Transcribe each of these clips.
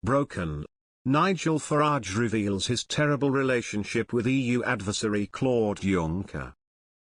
broken. Nigel Farage reveals his terrible relationship with EU adversary Claude Juncker.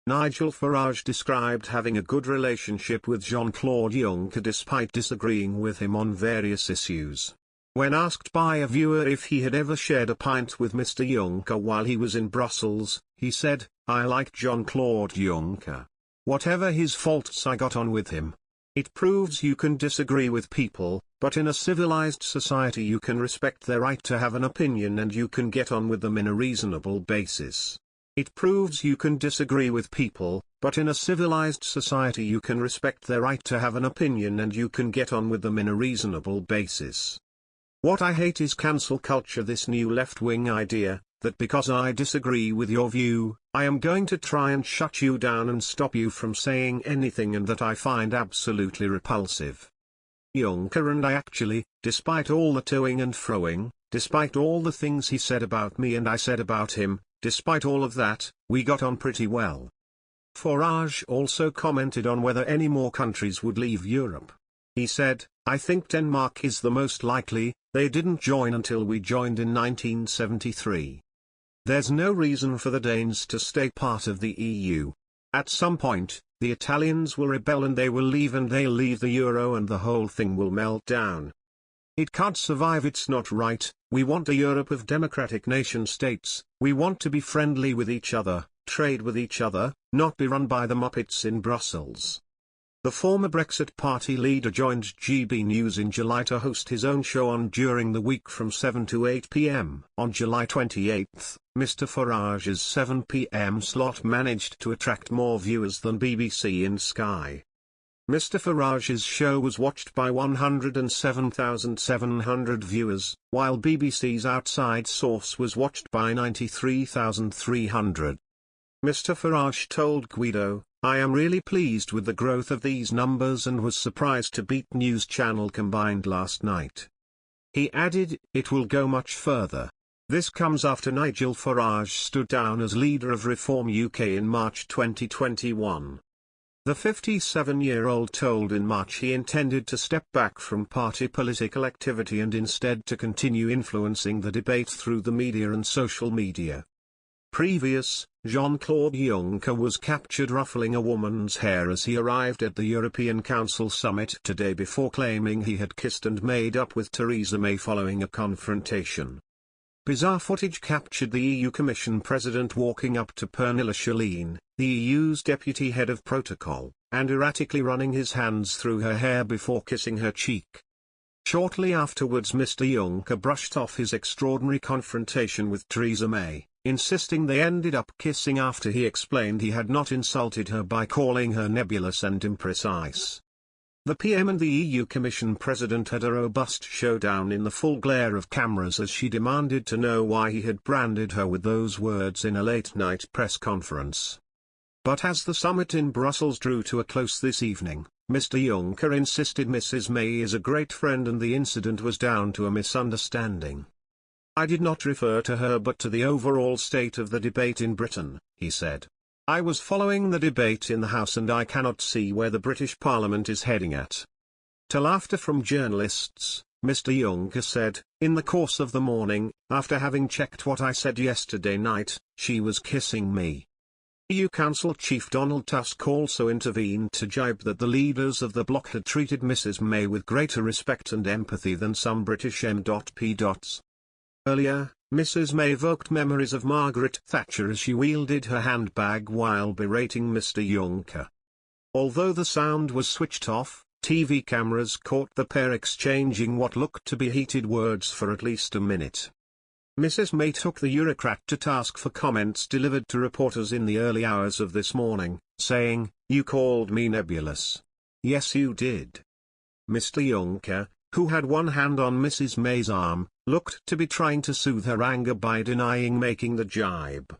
Nigel Farage described having a good relationship with Jean-Claude Juncker despite disagreeing with him on various issues. When asked by a viewer if he had ever shared a pint with Mr. Juncker while he was in Brussels, he said, "I like Jean-Claude Juncker. Whatever his faults, I got on with him. It proves you can disagree with people, but in a civilized society you can respect their right to have an opinion and you can get on with them in a reasonable basis. It proves you can disagree with people, but in a civilized society you can respect their right to have an opinion and you can get on with them in a reasonable basis. What I hate is cancel culture, this new left-wing idea, that because I disagree with your view, I am going to try and shut you down and stop you from saying anything, and that I find absolutely repulsive. Juncker and I actually, despite all the toing and froing, despite all the things he said about me and I said about him, despite all of that, we got on pretty well." Farage also commented on whether any more countries would leave Europe. He said, "I think Denmark is the most likely. They didn't join until we joined in 1973. There's no reason for the Danes to stay part of the EU. At some point, the Italians will rebel and they will leave, and they'll leave the euro and the whole thing will melt down. It can't survive, it's not right. We want a Europe of democratic nation-states. We want to be friendly with each other, trade with each other, not be run by the Muppets in Brussels." The former Brexit Party leader joined GB News in July to host his own show on During the Week from 7 to 8 p.m. On July 28, Mr. Farage's 7 p.m. slot managed to attract more viewers than BBC and Sky. Mr. Farage's show was watched by 107,700 viewers, while BBC's Outside Source was watched by 93,300. Mr. Farage told Guido, "I am really pleased with the growth of these numbers and was surprised to beat News Channel combined last night." He added, "It will go much further." This comes after Nigel Farage stood down as leader of Reform UK in March 2021. The 57-year-old told in March he intended to step back from party political activity and instead to continue influencing the debate through the media and social media. Previous, Jean-Claude Juncker was captured ruffling a woman's hair as he arrived at the European Council summit today before claiming he had kissed and made up with Theresa May following a confrontation. Bizarre footage captured the EU Commission President walking up to Pernilla Schelin, the EU's deputy head of protocol, and erratically running his hands through her hair before kissing her cheek. Shortly afterwards, Mr. Juncker brushed off his extraordinary confrontation with Theresa May, insisting they ended up kissing after he explained he had not insulted her by calling her nebulous and imprecise. The PM and the EU Commission President had a robust showdown in the full glare of cameras as she demanded to know why he had branded her with those words in a late-night press conference. But as the summit in Brussels drew to a close this evening, Mr. Juncker insisted Mrs. May is a great friend and the incident was down to a misunderstanding. "I did not refer to her but to the overall state of the debate in Britain," he said. "I was following the debate in the House and I cannot see where the British Parliament is heading at." To laughter from journalists, Mr. Juncker said, "In the course of the morning, after having checked what I said yesterday night, she was kissing me." EU Council Chief Donald Tusk also intervened to jibe that the leaders of the bloc had treated Mrs. May with greater respect and empathy than some British M.P. Earlier, Mrs. May evoked memories of Margaret Thatcher as she wielded her handbag while berating Mr. Juncker. Although the sound was switched off, TV cameras caught the pair exchanging what looked to be heated words for at least a minute. Mrs. May took the Eurocrat to task for comments delivered to reporters in the early hours of this morning, saying, "You called me nebulous. Yes, you did." Mr. Juncker, who had one hand on Mrs. May's arm, looked to be trying to soothe her anger by denying making the jibe.